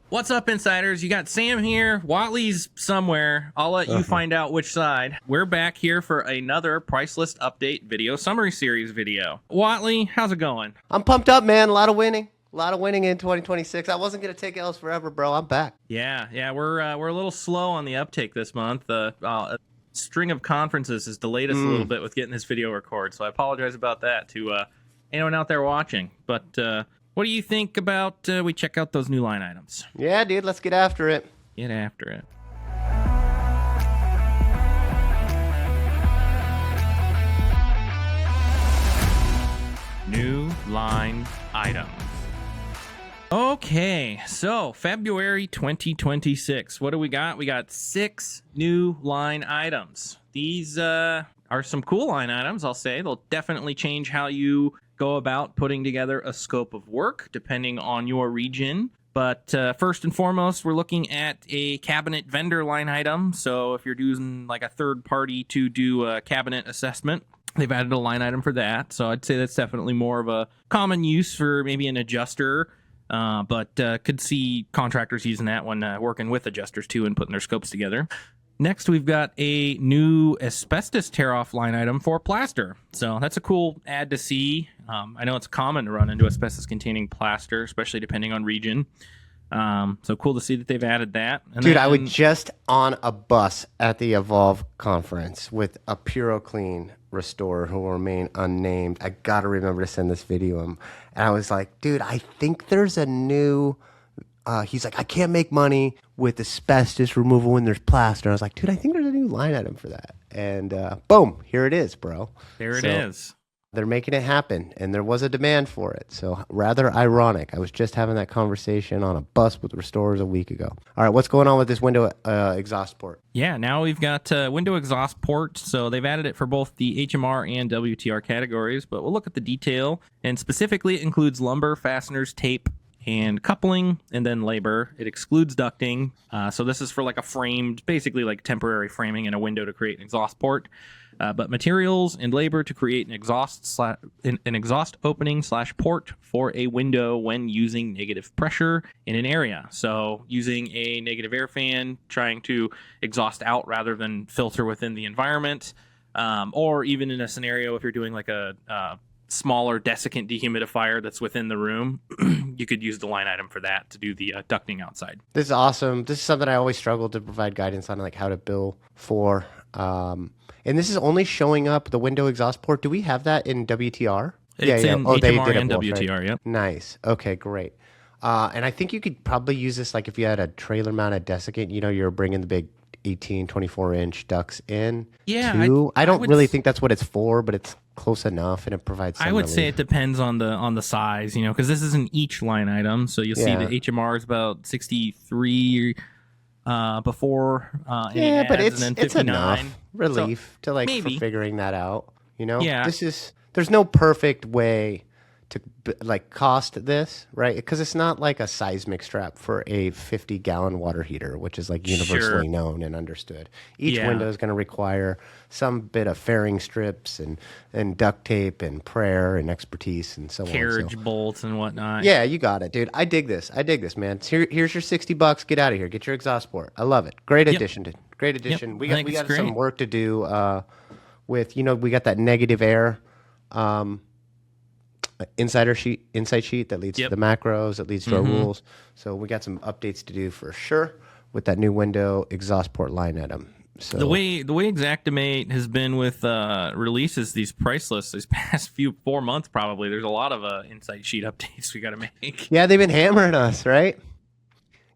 What's up, insiders? You got Sam here. Whatley's somewhere. I'll let you find out which side. We're back here for another price list update video summary series video. Whatley, how's it going? I'm pumped up, man. A lot of winning. A lot of winning in 2026. I wasn't going to take L's forever, bro. I'm back. Yeah, we're a little slow on the uptake this month. A string of conferences has delayed us a little bit with getting this video recorded, so I apologize about that to anyone out there watching. But what do you think about we check out those new line items? Yeah, dude. Let's get after it. Get after it. New line items. Okay, so February 2026. What do we got? We got 6 new line items. These are some cool line items, I'll say. They'll definitely change how you go about putting together a scope of work, depending on your region. But first and foremost, we're looking at a cabinet vendor line item. So if you're using like a third party to do a cabinet assessment, they've added a line item for that. So I'd say that's definitely more of a common use for maybe an adjuster. But could see contractors using that when working with adjusters too and putting their scopes together. Next, we've got a new asbestos tear-off line item for plaster. So that's a cool add to see. I know it's common to run into asbestos-containing plaster, especially depending on region. So cool to see that they've added that. And Dude, then, I was just on a bus at the Evolve conference with a PuroClean restorer who will remain unnamed. I got to remember to send this video him. And I was like, dude, I think there's a new... he's like, I can't make money with asbestos removal when there's plaster. And I was like, dude, I think there's a new line item for that. And boom, here it is, bro. There it is. They're making it happen, and there was a demand for it. So rather ironic. I was just having that conversation on a bus with restorers a week ago. All right, what's going on with this window exhaust port? Yeah, now we've got window exhaust port. So they've added it for both the HMR and WTR categories, but we'll look at the detail. And specifically, it includes lumber, fasteners, tape, and coupling, and then labor. It excludes ducting. So this is for like a framed, basically like temporary framing in a window to create an exhaust port. But materials and labor to create an exhaust opening / port for a window when using negative pressure in an area. So using a negative air fan, trying to exhaust out rather than filter within the environment. Or even in a scenario if you're doing like a smaller desiccant dehumidifier that's within the room, you could use the line item for that to do the ducting outside. This is awesome. This is something I always struggle to provide guidance on, like how to bill for. And this is only showing up the window exhaust port. Do we have that in WTR? It's in HMR and WTR, right? Yep. Nice. Okay, great. And I think you could probably use this like if you had a trailer mounted desiccant, you're bringing the big 18, 24-inch ducts in. Yeah. Too. I don't really think that's what it's for, but it's close enough and it provides some I would relief. say it depends on the size, because this isn't each line item. So you'll see the HMR is about 63 before any ads, but and then 59. it's enough relief so to maybe. for figuring that out. Yeah. There's no perfect way to cost this, right? Because it's not like a seismic strap for a 50-gallon water heater, which is like universally known and understood. Each window is going to require some bit of fairing strips and duct tape and prayer and expertise and so Carriage on. bolts and whatnot. Yeah, you got it, dude. I dig this, man. Here's your $60. Get out of here. Get your exhaust port. I love it. Great addition. Great addition. Yep. We got some work to do with we got that negative air insight sheet that leads to the macros, that leads to our rules. So we got some updates to do for sure with that new window exhaust port line item. So the way Xactimate has been with releases these price lists these past 4 months, probably there's a lot of insight sheet updates we got to make. Yeah, they've been hammering us, right?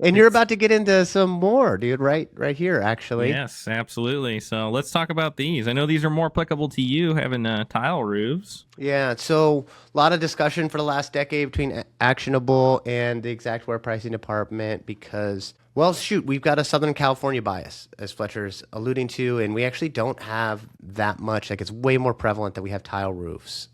And you're about to get into some more, dude, right here, actually. Yes, absolutely. So let's talk about these. I know these are more applicable to you having tile roofs. Yeah, so a lot of discussion for the last decade between Actionable and the Xactware pricing department because, well, shoot, we've got a Southern California bias, as Fletcher's alluding to, and we actually don't have that much. Like, it's way more prevalent that we have tile roofs.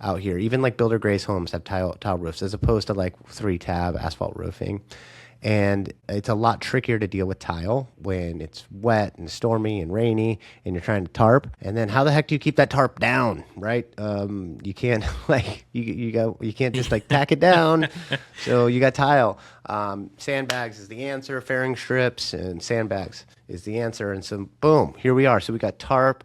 out here. Even like builder Gray's homes have tile roofs as opposed to like 3-tab asphalt roofing. And it's a lot trickier to deal with tile when it's wet and stormy and rainy and you're trying to tarp. And then how the heck do you keep that tarp down, right? You can't like you can't just like tack it down. So you got tile. Sandbags is the answer. Fairing strips and sandbags is the answer. And so boom, here we are. So we got tarp,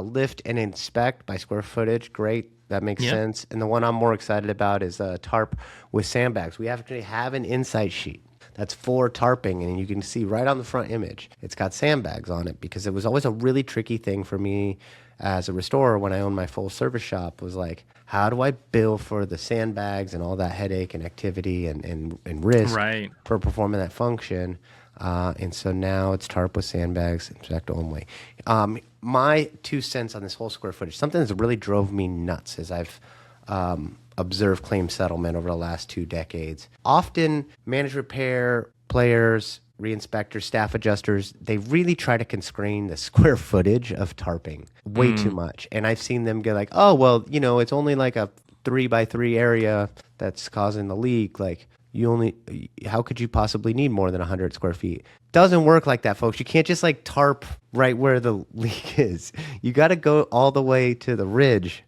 lift and inspect by square footage. Great. That makes sense. And the one I'm more excited about is tarp with sandbags. We actually have an insight sheet that's for tarping, and you can see right on the front image, it's got sandbags on it, because it was always a really tricky thing for me as a restorer when I owned my full service shop, was like, how do I bill for the sandbags and all that headache and activity and risk for performing that function? And so now it's tarp with sandbags, inspect only. My 2 cents on this whole square footage, something that's really drove me nuts as I've observed claim settlement over the last 2 decades. Often managed repair players, re-inspectors, staff adjusters, they really try to constrain the square footage of tarping way too much. And I've seen them get like, oh, well, you know, it's only like a 3x3 area that's causing the leak. Like, how could you possibly need more than 100 square feet? Doesn't work like that, folks. You can't just like tarp right where the leak is. You got to go all the way to the ridge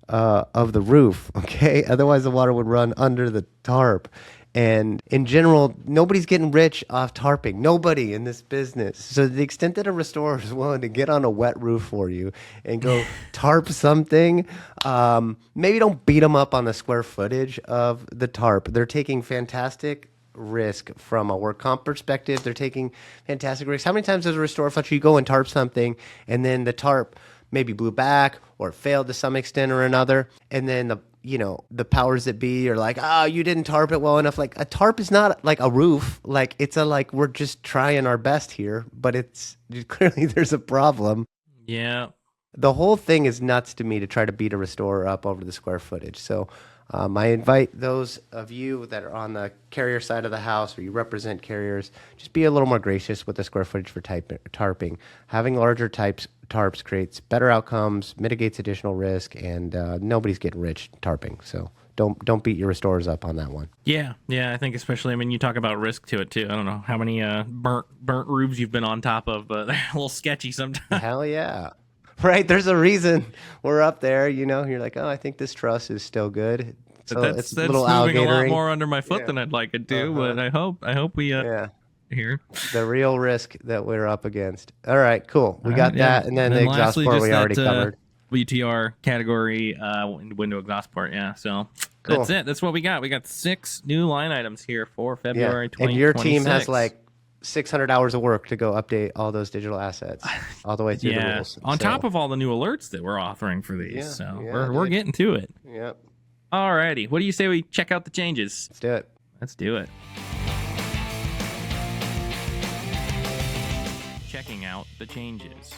of the roof, okay? Otherwise, the water would run under the tarp. And in general, nobody's getting rich off tarping. Nobody in this business. So to the extent that a restorer is willing to get on a wet roof for you and go tarp something, maybe don't beat them up on the square footage of the tarp. They're taking fantastic risk from a work comp perspective. They're taking fantastic risks. How many times as a restorer, Fletcher, you go and tarp something, and then the tarp maybe blew back or failed to some extent or another, and then the powers that be are like, oh, you didn't tarp it well enough. Like, a tarp is not like a roof. Like, it's we're just trying our best here, but it's clearly there's a problem. Yeah. The whole thing is nuts to me to try to beat a restorer up over the square footage. So I invite those of you that are on the carrier side of the house, or you represent carriers, just be a little more gracious with the square footage for tarping. Having larger tarps creates better outcomes, mitigates additional risk, and nobody's getting rich tarping. So don't beat your restorers up on that one. Yeah, I think especially, I mean, you talk about risk to it too. I don't know how many burnt roofs you've been on top of, but they're a little sketchy sometimes. Hell yeah. Right, there's a reason we're up there, you're like, oh, I think this truss is still good. So that's moving a lot more under my foot than I'd like it to, but I hope we here. The real risk that we're up against. All right, cool. We got that, and then the exhaust port we already covered. WTR category window exhaust port, so cool. That's it. That's what we got. We got 6 new line items here for February 2026. And your team has like 600 hours of work to go update all those digital assets all the way through the rules. On top of all the new alerts that we're offering for these. We're getting to it. Yep. Alrighty. What do you say we check out the changes? Let's do it. Checking out the changes.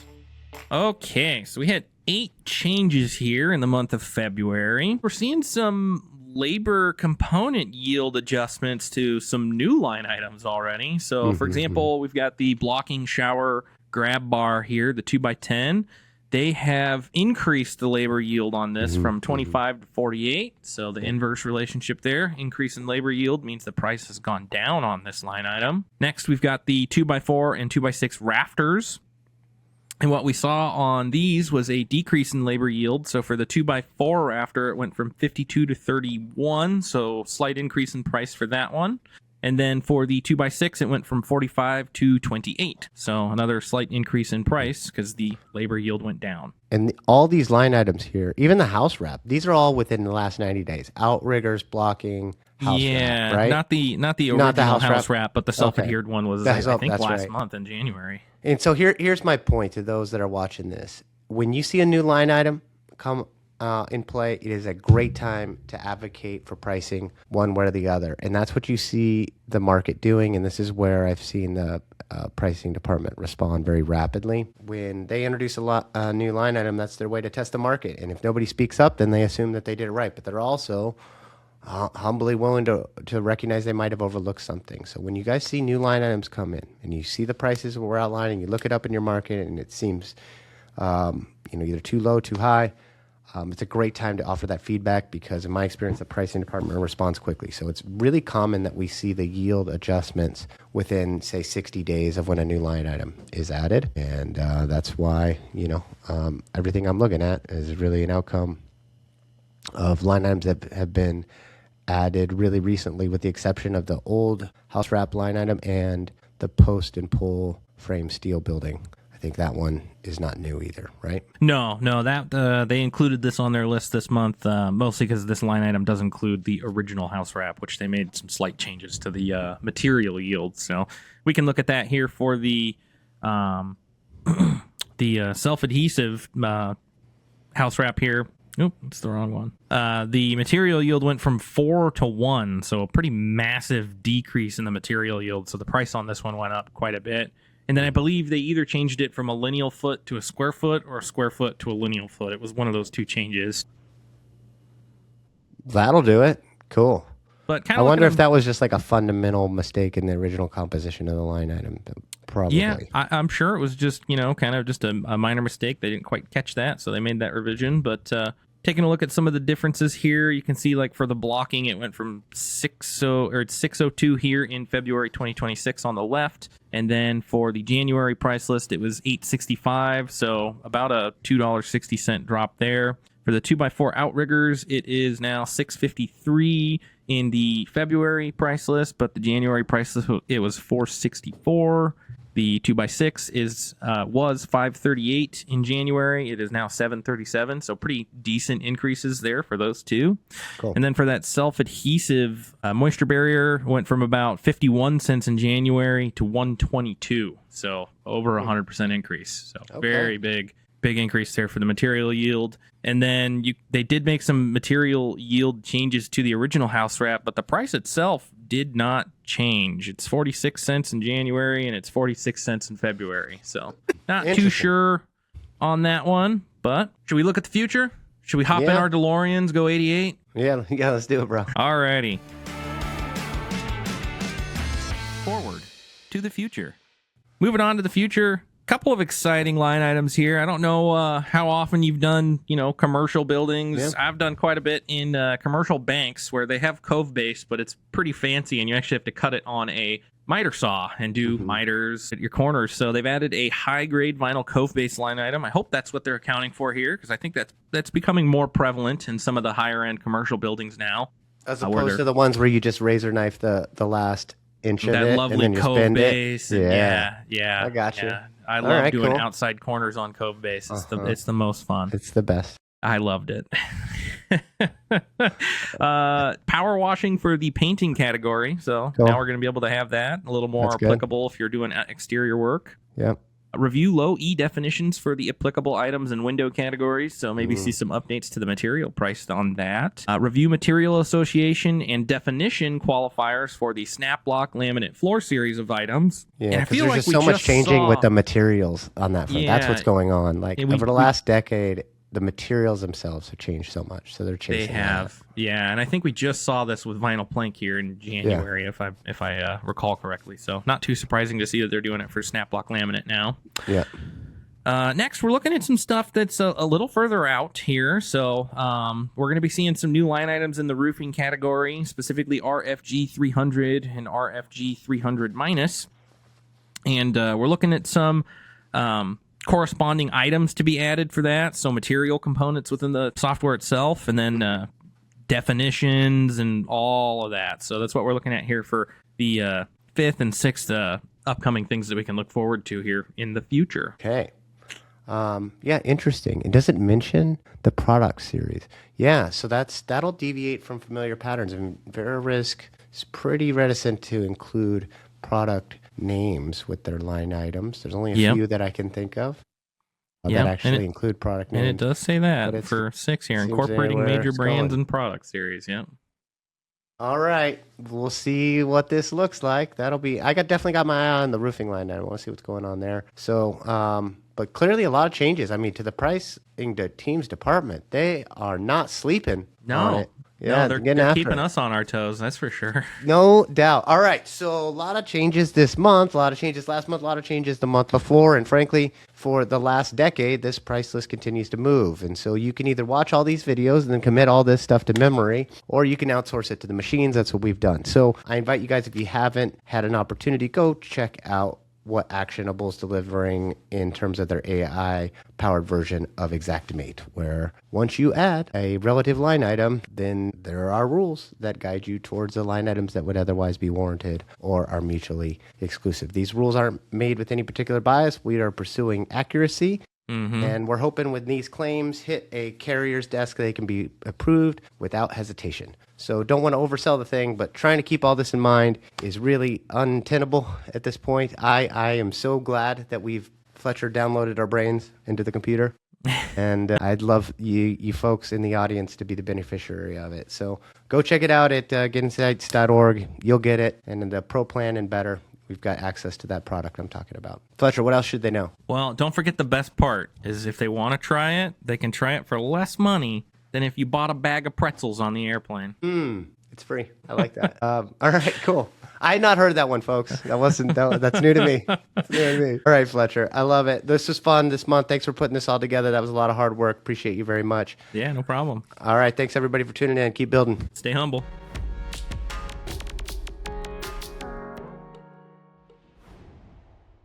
Okay, so we had 8 changes here in the month of February. We're seeing some labor component yield adjustments to some new line items already. So, for example, we've got the blocking shower grab bar here, the 2x10. They have increased the labor yield on this from 25 to 48. So the inverse relationship there, increase in labor yield means the price has gone down on this line item. Next, we've got the 2x4 and 2x6 rafters. And what we saw on these was a decrease in labor yield. So for the 2x4 rafter, it went from 52 to 31. So slight increase in price for that one. And then for the 2x6, it went from 45 to 28. So another slight increase in price because the labor yield went down. And all these line items here, even the house wrap, these are all within the last 90 days. Outriggers, blocking, house wrap, right? Not the original house wrap, but the self-adhered one was, I think, last month in January. And so here's my point to those that are watching this. When you see a new line item come in play, it is a great time to advocate for pricing one way or the other. And that's what you see the market doing. And this is where I've seen the pricing department respond very rapidly. When they introduce a new line item, that's their way to test the market. And if nobody speaks up, then they assume that they did it right. But they're also humbly willing to recognize they might have overlooked something. So when you guys see new line items come in and you see the prices we're outlining, you look it up in your market and it seems either too low, too high, It's a great time to offer that feedback because, in my experience, the pricing department responds quickly. So it's really common that we see the yield adjustments within, say, 60 days of when a new line item is added. And that's why, everything I'm looking at is really an outcome of line items that have been added really recently, with the exception of the old house wrap line item and the post and pull frame steel building. I think that one is not new either, right? No, that they included this on their list this month, mostly because this line item does include the original house wrap, which they made some slight changes to the material yield. So we can look at that here for the the self-adhesive house wrap here. Nope, it's the wrong one. The material yield went from 4 to 1, so a pretty massive decrease in the material yield. So the price on this one went up quite a bit. And then I believe they either changed it from a lineal foot to a square foot or a square foot to a lineal foot. It was one of those two changes. That'll do it. Cool. But I wonder if that was just like a fundamental mistake in the original composition of the line item. Probably. Yeah, I'm sure it was just, kind of just a minor mistake. They didn't quite catch that, so they made that revision. But taking a look at some of the differences here, you can see like for the blocking, it went from 602 here in February 2026 on the left, and then for the January price list, it was $865, so about a $2.60 drop there. For the 2x4 outriggers, it is now $653 in the February price list, but the January price list, it was $464. The 2x6 was $538 in January. It is now $737, so pretty decent increases there for those two. Cool. And then for that self-adhesive moisture barrier, went from about 51 cents in January to 122, so over 100% increase. So very big increase there for the material yield. And then they did make some material yield changes to the original house wrap, but the price itself did not change. It's 46 cents in January and it's 46 cents in February. So not too sure on that one, but should we look at the future? Should we hop in our DeLoreans, go 88? Yeah, let's do it, bro. Alrighty. Forward to the future. Moving on to the future. Couple of exciting line items here. I don't know how often you've done, commercial buildings. Yeah. I've done quite a bit in commercial banks where they have cove base, but it's pretty fancy, and you actually have to cut it on a miter saw and do miters at your corners. So they've added a high-grade vinyl cove base line item. I hope that's what they're accounting for here, because I think that's becoming more prevalent in some of the higher-end commercial buildings now. As opposed to the ones where you just razor knife the last inch of it, that lovely and then cove base. Yeah, I got you. Yeah. I love doing outside corners on cove base. It's the most fun. It's the best. I loved it. Power washing for the painting category. So now we're going to be able to have that a little more applicable if you're doing exterior work. Yep. Review low E definitions for the applicable items and window categories, so maybe see some updates to the material priced on that. Review material association and definition qualifiers for the snap block laminate floor series of items. Yeah, and I feel there's like just so much changing with the materials on that front. Yeah, that's what's going on. Like over the we last decade, the materials themselves have changed so much, so they're changing. They have, and I think we just saw this with vinyl plank here in January, if I recall correctly. So not too surprising to see that they're doing it for snap block laminate now. Yeah. Next, we're looking at some stuff that's a little further out here. So we're going to be seeing some new line items in the roofing category, specifically RFG 300 and RFG 300 minus, and we're looking at some corresponding items to be added for that, so material components within the software itself, and then definitions and all of that. So that's what we're looking at here for the fifth and sixth upcoming things that we can look forward to here in the future. Okay. Interesting. It doesn't mention the product series. Yeah, so that'll deviate from familiar patterns. I mean, Verisk is pretty reticent to include product names with their line items. There's only a few that I can think of that actually include product names. And it does say that for 6 here, incorporating major brands and product series. Yep. All right. We'll see what this looks like. I definitely got my eye on the roofing line now. I want to see what's going on there. So, but clearly a lot of changes. I mean, to the pricing teams department, they are not sleeping on it. Yeah, they're keeping us on our toes, that's for sure. No doubt. All right, so a lot of changes this month, a lot of changes last month, a lot of changes the month before, and frankly, for the last decade, this price list continues to move. And so you can either watch all these videos and then commit all this stuff to memory, or you can outsource it to the machines. That's what we've done. So I invite you guys, if you haven't had an opportunity, go check out what Actionable is delivering in terms of their AI-powered version of Xactimate, where once you add a relative line item, then there are rules that guide you towards the line items that would otherwise be warranted or are mutually exclusive. These rules aren't made with any particular bias. We are pursuing accuracy. And we're hoping when these claims hit a carrier's desk, they can be approved without hesitation. So don't want to oversell the thing, but trying to keep all this in mind is really untenable at this point. I am so glad that Fletcher downloaded our brains into the computer. And I'd love you folks in the audience to be the beneficiary of it. So go check it out at getinsights.org. You'll get it. And in the Pro Plan and better, we've got access to that product I'm talking about. Fletcher, what else should they know? Well, don't forget the best part is if they want to try it, they can try it for less money than if you bought a bag of pretzels on the airplane. It's free. I like that. All right, cool. I had not heard that one, folks. That's new to me. That's new to me. All right, Fletcher. I love it. This was fun this month. Thanks for putting this all together. That was a lot of hard work. Appreciate you very much. Yeah, no problem. All right. Thanks, everybody, for tuning in. Keep building. Stay humble.